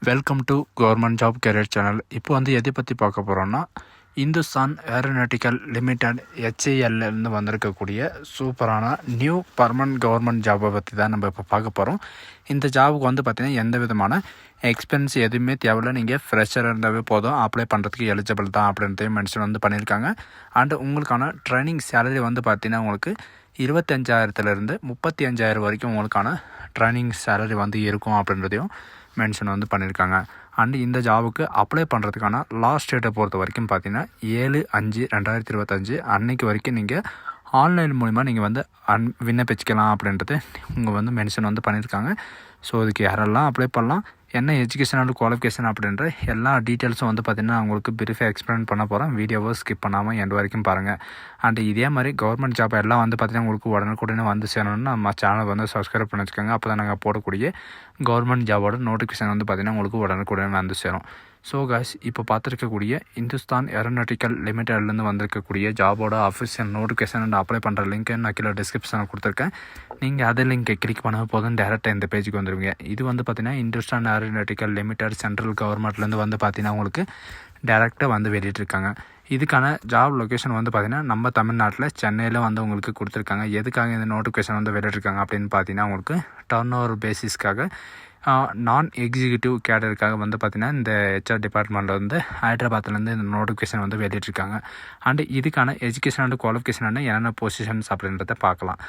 Welcome to government job career channel. இப்போ எதை பற்றி பார்க்க போகிறோன்னா, இந்துஸ்தான் ஏரோநாட்டிக்கல் லிமிடெட் HALலேருந்து வந்திருக்கக்கூடிய சூப்பரான நியூ பர்மனன்ட் கவர்மெண்ட் ஜாபை பற்றி தான் நம்ம இப்போ பார்க்க போகிறோம். இந்த ஜாபுக்கு பார்த்திங்கன்னா எந்த விதமான எக்ஸ்பென்ஸ் எதுவுமே தேவையில்லை. நீங்கள் ஃப்ரெஷர் இருந்தாவே போதும், அப்ளை பண்ணுறதுக்கு எலிஜிபிள் தான் அப்படின்றதையும் மென்ஷன் பண்ணியிருக்காங்க. அண்டு உங்களுக்கான ட்ரைனிங் சேலரி பார்த்திங்கன்னா உங்களுக்கு 25,000லேருந்து 35,000 வரைக்கும் உங்களுக்கான ட்ரைனிங் சேலரி இருக்கும் அப்படின்றதையும் மென்ஷன் பண்ணியிருக்காங்க. அண்டு இந்த ஜாபுக்கு அப்ளை பண்ணுறதுக்கான லாஸ்ட் டேட்டை பொறுத்த வரைக்கும் பார்த்தீங்கன்னா 7/5/2025 அன்னைக்கு வரைக்கும் நீங்கள் ஆன்லைன் மூலிமா நீங்கள் விண்ணப்பிச்சிக்கலாம் அப்படின்றது உங்கள் மென்ஷன் பண்ணியிருக்காங்க. ஸோ இதுக்கு யாரெல்லாம் அப்ளை பண்ணலாம், என்ன எஜுகேஷன் அண்ட் குவாலிஃபிகேஷன் அப்படின்ற எல்லா டீட்டெயில்ஸும் பார்த்திங்கன்னா உங்களுக்கு பிரீஃபாக எக்ஸ்பிளைன் பண்ண போகிறேன். வீடியோவை ஸ்கிப் பண்ணாமல் எண்ட் வரைக்கும் பாருங்கள். அண்ட் இதே மாதிரி கவர்மெண்ட் ஜாப் எல்லாம் பார்த்திங்கன்னா உங்களுக்கு உடனுக்குடனே சேரணும்னு நம்ம சேனலை சப்ஸ்கிரைப் பண்ணி வச்சுக்கோங்க. அப்போ தான் நாங்கள் போடக்கூடிய கவர்மெண்ட் ஜாபோட நோட்டிஃபிகேஷன் பார்த்திங்கன்னா உங்களுக்கு உடனுக்குடனே சேரும். ஸோ காய்ஸ், இப்போ பார்த்துருக்கக்கூடிய இந்துஸ்தான் ஏரோநாட்டிக்கல் லிமிடெட்லேருந்து வந்திருக்கக்கூடிய ஜாபோட அஃபிஷியல் நோட்டிஃபிகேஷன் அண்ட் அப்ளை பண்ணுற லிங்க்கை நான் கீழே டிஸ்கிரிப்ஷனில் கொடுத்துருக்கேன். நீங்கள் அதே லிங்கை கிளிக் பண்ண போதும் டேரெக்டாக இந்த பேஜுக்கு வந்துடுவீங்க. இது பார்த்தீங்கன்னா இந்துஸ்தான் ஏரோநாட்டிக்கல் லிமிடெட் சென்ட்ரல் கவர்மெண்ட்லேருந்து பார்த்தீங்கன்னா உங்களுக்கு டேரெக்டாக வெளியிட்டிருக்காங்க. இதுக்கான ஜாப் லொக்கேஷன் பார்த்தீங்கன்னா நம்ம தமிழ்நாட்டில் சென்னையில் உங்களுக்கு கொடுத்துருக்காங்க. எதுக்காக இந்த நோட்டிஃபிகேஷன் வெளியிட்டிருக்காங்க அப்படின்னு பார்த்தீங்கன்னா உங்களுக்கு டர்ன் ஓவர் பேசிஸ்க்காக நான் எக்ஸிக்யூட்டிவ் கேடருக்காக பார்த்தீங்கன்னா இந்த HR டிபார்ட்மெண்ட்டில் ஹைதராபாத்லேருந்து இந்த நோட்டிஃபிகேஷன் வெளியிட்டிருக்காங்க. அண்டு இதுக்கான எஜுகேஷன் அண்ட் குவாலிஃபிகேஷன் என்னென்ன பொசிஷன்ஸ் அப்படின்றத பார்க்கலாம்.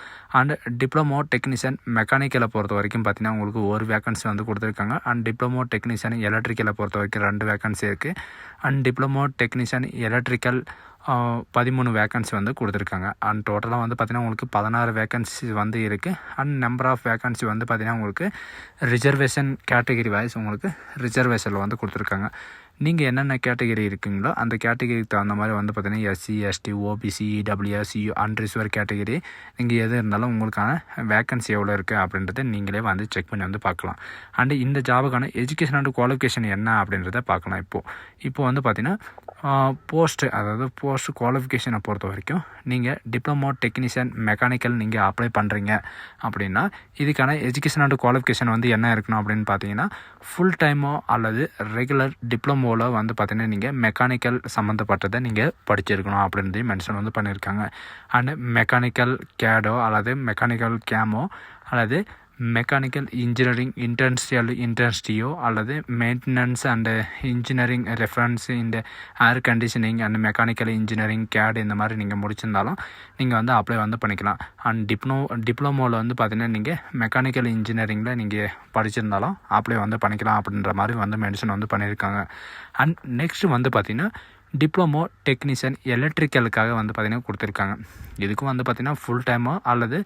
அண்டு டிப்ளமோ டெக்னீஷியன் மெக்கானிக்கலை பொறுத்த வரைக்கும் பார்த்தீங்கன்னா உங்களுக்கு ஒரு வேக்கன்சி கொடுத்துருக்காங்க. அண்ட் டிப்ளமோ டெக்னீஷியன் எலக்ட்ரிக்கலை பொறுத்த வரைக்கும் 2 வேக்கன்சி இருக்குது. And diploma technician electrical 13 vacancy கொடுத்துருக்காங்க. அண்ட் டோட்டலாக பார்த்தீங்கன்னா உங்களுக்கு 16 வேக்கன்சி இருக்குது. அண்ட் நம்பர் ஆஃப் வேக்கன்சி பார்த்தீங்கன்னா உங்களுக்கு ரிசர்வேஷன் கேட்டகரி வைஸ் உங்களுக்கு ரிசர்வேஷனில் கொடுத்துருக்காங்க. நீங்கள் என்னென்ன கேட்டகரி இருக்குங்களோ அந்த கேட்டகரிக்கு தகுந்த மாதிரி பார்த்தீங்கன்னா SC ST OBC EWS unreserved category நீங்கள் எது இருந்தாலும் உங்களுக்கான வேக்கன்சி எவ்வளோ இருக்குது அப்படின்றத நீங்களே செக் பண்ணி பார்க்கலாம். அண்டு இந்த ஜாபுக்கான எஜுகேஷன் அண்ட் குவாலிஃபிகேஷன் என்ன அப்படின்றத பார்க்கலாம். இப்போ பார்த்தீங்கன்னா போஸ்ட் குவாலிஃபிகேஷனை பொறுத்த வரைக்கும் நீங்கள் டிப்ளமோ டெக்னீஷியன் மெக்கானிக்கல் நீங்கள் அப்ளை பண்ணுறீங்க அப்படின்னா இதுக்கான எஜுகேஷன் அண்ட் குவாலிஃபிகேஷன் என்ன இருக்கணும் அப்படின்னு பார்த்தீங்கன்னா ஃபுல் டைமோ அல்லது ரெகுலர் டிப்ளமோவில் பார்த்தீங்கன்னா நீங்கள் மெக்கானிக்கல் சம்மந்தப்பட்டதை நீங்கள் படிச்சிருக்கணும் அப்படின்றதையும் மென்ஷன் பண்ணியிருக்காங்க. அண்டு மெக்கானிக்கல் கேடோ அல்லது மெக்கானிக்கல் கேமோ அல்லது மெக்கானிக்கல் இன்ஜினியரிங் இண்டஸ்ட்ரியோ அல்லது மெயின்டெனன்ஸ் அண்டு இன்ஜினியரிங் ரெஃபரன்ஸ் இந்த air conditioning and mechanical engineering GATE இந்த மாதிரி நீங்கள் முடிச்சிருந்தாலும் நீங்கள் அப்ளை பண்ணிக்கலாம். அண்ட் டிப்ளமோவில் பார்த்தீங்கன்னா நீங்கள் மெக்கானிக்கல் இன்ஜினியரிங்கில் நீங்கள் படிச்சிருந்தாலும் அப்ளை பண்ணிக்கலாம் அப்படின்ற மாதிரி மென்ஷன் பண்ணியிருக்காங்க. அண்ட் நெக்ஸ்ட் பார்த்தீங்கன்னா டிப்ளமோ டெக்னீஷியன் எலக்ட்ரிக்கலுக்காக பார்த்தீங்கன்னா கொடுத்துருக்காங்க. இதுக்கும் பார்த்தீங்கன்னா ஃபுல் டைமோ அல்லது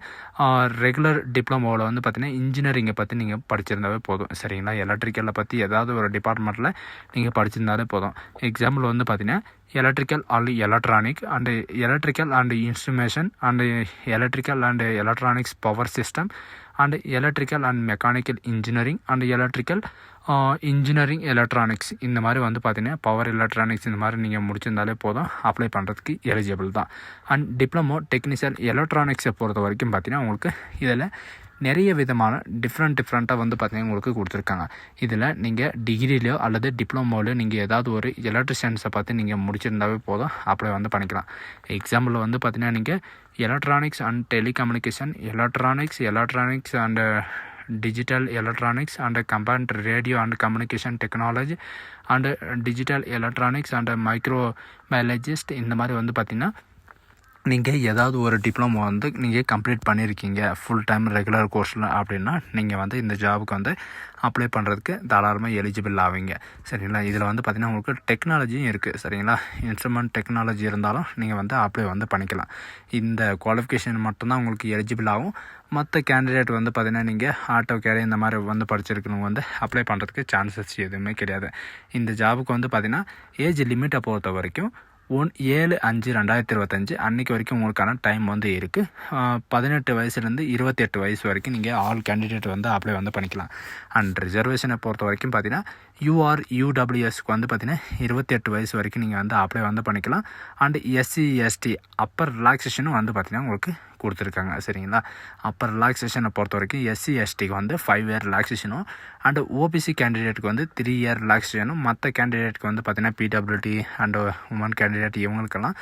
ரெகுலர் டிப்ளமோவில் பார்த்தீங்கன்னா இன்ஜினியரிங்கை பற்றி நீங்கள் படிச்சிருந்தாவே போதும். சரிங்களா, எலக்ட்ரிக்கலை பற்றி ஏதாவது ஒரு டிபார்ட்மெண்ட்டில் நீங்கள் படிச்சிருந்தாலே போதும். எக்ஸாம்பிள் பார்த்தீங்கன்னா electrical and electronic and electrical and instrumentation and electrical and electronics power system and electrical and mechanical engineering and electrical engineering electronics இந்த மாதிரி பார்த்தீங்கன்னா பவர் எலக்ட்ரானிக்ஸ் இந்த மாதிரி நீங்கள் முடிச்சிருந்தாலே போதும், அப்ளை பண்ணுறதுக்கு எலிஜிபிள் தான். அண்ட் டிப்ளமோ டெக்னிக்கல் எலக்ட்ரானிக்ஸை பொறுத்த வரைக்கும் பார்த்தீங்கன்னா உங்களுக்கு இதில் நிறைய விதமான டிஃப்ரெண்ட்டாக பார்த்தீங்கன்னா உங்களுக்கு கொடுத்துருக்காங்க. இதில் நீங்கள் டிகிரிலையோ அல்லது டிப்ளமோலையோ நீங்கள் ஏதாவது ஒரு எலக்ட்ரிஷியன்ஸை பார்த்து நீங்கள் முடிச்சிருந்தாவே போதும், அப்ளை பண்ணிக்கலாம். எக்ஸாம்பிள் பார்த்தீங்கன்னா நீங்கள் electronics and telecommunication electronics and digital electronics and combined radio and communication technology and digital electronics and microbiologist இந்த மாதிரி பார்த்தீங்கன்னா நீங்கள் ஏதாவது ஒரு டிப்ளமோ நீங்கள் கம்ப்ளீட் பண்ணியிருக்கீங்க ஃபுல் டைம் ரெகுலர் கோர்ஸில் அப்படின்னா நீங்கள் இந்த ஜாபுக்கு அப்ளை பண்ணுறதுக்கு தாராளமாக எலிஜிபிள் ஆவீங்க. சரிங்களா, இதில் பார்த்தீங்கன்னா உங்களுக்கு டெக்னாலஜியும் இருக்குது. சரிங்களா, இன்ஸ்ட்ருமெண்ட் டெக்னாலஜி இருந்தாலும் நீங்கள் அப்ளை பண்ணிக்கலாம். இந்த குவாலிஃபிகேஷன் மட்டும்தான் உங்களுக்கு எலிஜிபிள் ஆகும். மற்ற கேண்டிடேட் பார்த்தீங்கன்னா நீங்கள் ஆட்டோ கேட் இந்த மாதிரி படிச்சிருக்கணும் அப்ளை பண்ணுறதுக்கு சான்சஸ் எதுவுமே கிடையாது. இந்த ஜாபுக்கு பார்த்தீங்கன்னா ஏஜ் லிமிட்டை பொறுத்த வரைக்கும் 7/5/2025 அன்றைக்கி வரைக்கும் உங்களுக்கான டைம் இருக்குது. 18 வயசுலேருந்து 28 வயசு வரைக்கும் நீங்கள் ஆல் கேண்டிடேட் அப்ளை பண்ணிக்கலாம். அண்ட் ரிசர்வேஷனை பொறுத்த வரைக்கும் பார்த்தீங்கன்னா UWSக்கு பார்த்தீங்கன்னா 28 வயசு வரைக்கும் நீங்கள் அப்ளை பண்ணிக்கலாம். அண்ட் SC ST அப்பர் ரிலாக்ஸேஷனும் பார்த்தீங்கன்னா உங்களுக்கு கொடுத்துருக்காங்க. சரிங்களா? அப்போ ரிலாக்ஸேஷனை பொறுத்த வரைக்கும் எஸ்சி எஸ்டிக்கு வந்து 5 இயர் ரிலாக்ஸேஷனும் அண்டு ஓபிசி கேண்டிடேட்டுக்கு வந்து 3 இயர் ரிலாக்ஸேஷனும், மற்ற கேண்டிடேட்டுக்கு வந்து பார்த்திங்கன்னா பிடபிள்யூடி அண்டு உமன் கேண்டிடேட் இவங்களுக்கெல்லாம்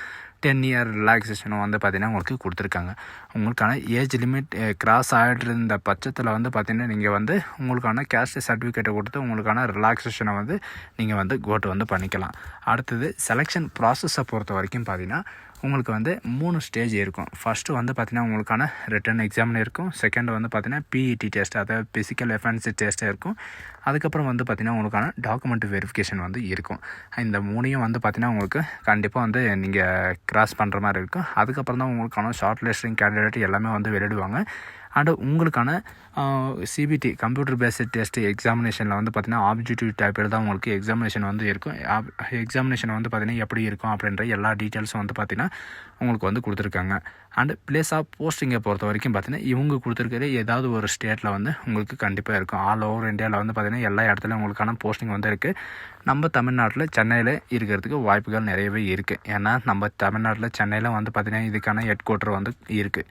10 இயர் ரிலாக்ஸேஷனும் வந்து பார்த்திங்கன்னா உங்களுக்கு கொடுத்துருக்காங்க. உங்களுக்கான ஏஜ் லிமிட் கிராஸ் ஆகிட்டு இருந்த பட்சத்தில் வந்து பார்த்திங்கன்னா நீங்கள் வந்து உங்களுக்கான கேஸ்ட் சர்டிஃபிகேட்டை கொடுத்து உங்களுக்கான ரிலாக்ஸேஷனை வந்து நீங்கள் வந்து கோட்டு வந்து பண்ணிக்கலாம். அடுத்தது செலெக்ஷன் ப்ராசஸை பொறுத்த வரைக்கும் பார்த்திங்கன்னா உங்களுக்கு வந்து 3 ஸ்டேஜ் இருக்கும். ஃபஸ்ட்டு வந்து பார்த்திங்கன்னா உங்களுக்கான ரிட்டன் எக்ஸாம் இருக்கும். செகண்ட் வந்து பார்த்திங்கன்னா பிஇடி டெஸ்ட், அதாவது ஃபிசிக்கல் எஃபென்சி டெஸ்ட்டு இருக்கும். அதுக்கப்புறம் வந்து பார்த்திங்கன்னா உங்களுக்கான டாக்குமெண்ட் வெரிஃபிகேஷன் வந்து இருக்கும். இந்த 3ஐயும் வந்து பார்த்திங்கன்னா உங்களுக்கு கண்டிப்பாக வந்து நீங்கள் கிராஸ் பண்ணுற மாதிரி இருக்கும். அதுக்கப்புறம் தான் உங்களுக்கான ஷார்ட் லிஸ்டிங் கேண்டிடேட் எல்லாமே வந்து வெளியிடுவாங்க. அண்டு உங்களுக்கான சிபிடி கம்ப்யூட்டர் பேஸ்டு டெஸ்ட் எக்ஸாமினேஷனில் வந்து பார்த்திங்கன்னா ஆப்ஜெக்டிவ் டைப்பில் தான் உங்களுக்கு எக்ஸாமினேஷன் வந்து இருக்கும். எக்ஸாமினேஷன் வந்து பார்த்திங்கன்னா எப்படி இருக்கும் அப்படின்ற எல்லா டீட்டெயில்ஸும் வந்து பார்த்திங்கன்னா உங்களுக்கு வந்து கொடுத்துருக்காங்க. அண்டு பிளேஸ் ஆஃப் போஸ்டிங்கை பொறுத்த வரைக்கும் பார்த்திங்கன்னா இவங்க கொடுத்துருக்கிற ஏதாவது ஒரு ஸ்டேட்டில் வந்து உங்களுக்கு கண்டிப்பாக இருக்கும். ஆல் ஓவர் இந்தியாவில் வந்து பார்த்திங்கன்னா எல்லா இடத்துலையும் உங்களுக்கான போஸ்டிங் வந்து இருக்குது. நம்ம தமிழ்நாட்டில் சென்னையில் இருக்கிறதுக்கு வாய்ப்புகள் நிறையவே இருக்குது. ஏன்னா நம்ம தமிழ்நாட்டில் சென்னையில் வந்து பார்த்திங்கன்னா இதுக்கான ஹெட் குவார்ட்டர் வந்து இருக்குது.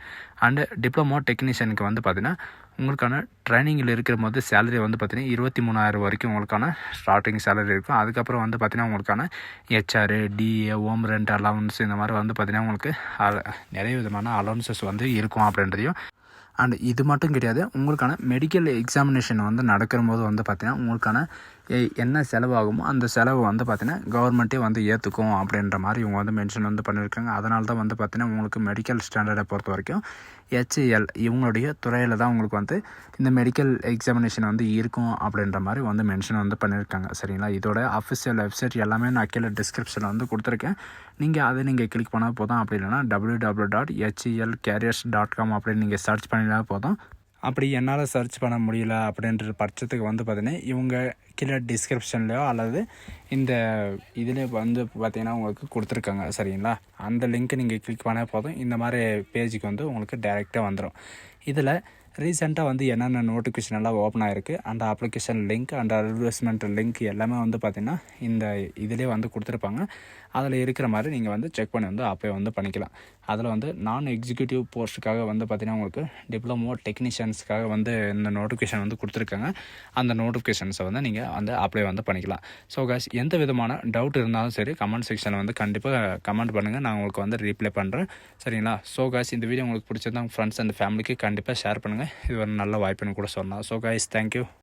அண்டு டிப்ளமோ டெக்னீஷியனுக்கு வந்து பார்த்திங்கன்னா உங்களுக்கான ட்ரைனிங்கில் இருக்கிற போது சேலரி வந்து பார்த்திங்கன்னா 23,000 வரைக்கும் உங்களுக்கான ஸ்டார்டிங் சேலரி இருக்கும். அதுக்கப்புறம் வந்து பார்த்திங்கன்னா உங்களுக்கான HR, DA, home rent allowance இந்த மாதிரி வந்து பார்த்திங்கன்னா உங்களுக்கு நிறைய விதமான அலவன்சஸ் வந்து இருக்கும் அப்படின்றதையும். அண்ட் இது மட்டும் கிடையாது, உங்களுக்கான மெடிக்கல் எக்ஸாமினேஷன் வந்து நடக்கிற போது வந்து பார்த்திங்கன்னா உங்களுக்கான என்ன செலவாகுமோ அந்த செலவு வந்து பார்த்திங்கன்னா கவர்மெண்ட்டே வந்து ஏற்றுக்கும் அப்படின்ற மாதிரி இவங்க வந்து மென்ஷன் வந்து பண்ணியிருக்காங்க. அதனால தான் வந்து பார்த்திங்கன்னா உங்களுக்கு மெடிக்கல் ஸ்டாண்டர்டை பொறுத்த வரைக்கும் ஹெச்ஏஎல் இவங்களுடைய துறையில் தான் உங்களுக்கு வந்து இந்த மெடிக்கல் எக்ஸாமினேஷன் வந்து இருக்கும் அப்படின்ற மாதிரி வந்து மென்ஷன் வந்து பண்ணியிருக்காங்க. சரிங்களா? இதோட அஃபிஷியல் வெப்சைட் எல்லாமே நான் கீழே டிஸ்கிரிப்ஷனில் வந்து கொடுத்துருக்கேன். நீங்கள் கிளிக் பண்ணால் போதும். அப்படி இல்லைனா www.helcareers.com அப்படின்னு நீங்கள் சர்ச் பண்ணினா போதும். அப்படி என்னால் சர்ச் பண்ண முடியல அப்படின்ற பட்சத்துக்கு வந்து பார்த்திங்கன்னா இவங்க கீழே டிஸ்கிரிப்ஷன்லையோ அல்லது இந்த இதில் வந்து பார்த்திங்கன்னா உங்களுக்கு கொடுத்துருக்காங்க. சரிங்களா? அந்த லிங்க்கை நீங்கள் கிளிக் பண்ணால் போதும். இந்த மாதிரி பேஜுக்கு வந்து உங்களுக்கு டைரெக்டாக வந்துடும். இதில் ரீசெண்டாக வந்து என்னென்ன நோட்டிஃபிகேஷன் எல்லாம் ஓப்பன் ஆகிருக்கு, அந்த application link and advertisement link எல்லாமே வந்து பார்த்திங்கன்னா இந்த இதிலே வந்து கொடுத்துருப்பாங்க. அதில் இருக்கிற மாதிரி நீங்கள் வந்து செக் பண்ணி வந்து அப்ளை வந்து பண்ணிக்கலாம். அதில் வந்து நான் எக்ஸிக்யூட்டிவ் போஸ்ட்டுக்காக வந்து பார்த்திங்கன்னா உங்களுக்கு டிப்ளமோ டெக்னீஷியன்ஸுக்காக வந்து இந்த நோட்டிஃபிகேஷன் வந்து கொடுத்துருக்காங்க. அந்த நோட்டிஃபிகேஷன்ஸை வந்து நீங்கள் வந்து அப்ளை வந்து பண்ணிக்கலாம். ஸோ காய்ஸ், எந்த விதமான டவுட் இருந்தாலும் சரி கமெண்ட் செக்ஷனில் வந்து கண்டிப்பாக கமெண்ட் பண்ணுங்கள். நான் உங்களுக்கு வந்து ரீப்ளை பண்ணுறேன். சரிங்களா? ஸோ காய்ஸ், இந்த வீடியோ உங்களுக்கு பிடிச்சிருந்தா உங்கள் ஃப்ரெண்ட்ஸ் அண்ட் ஃபேமிலிக்கு கண்டிப்பாக ஷேர் பண்ணுங்கள். இது ஒரு நல்ல வாய்ப்புன்னு கூட சொல்லலாம். So guys, thank you.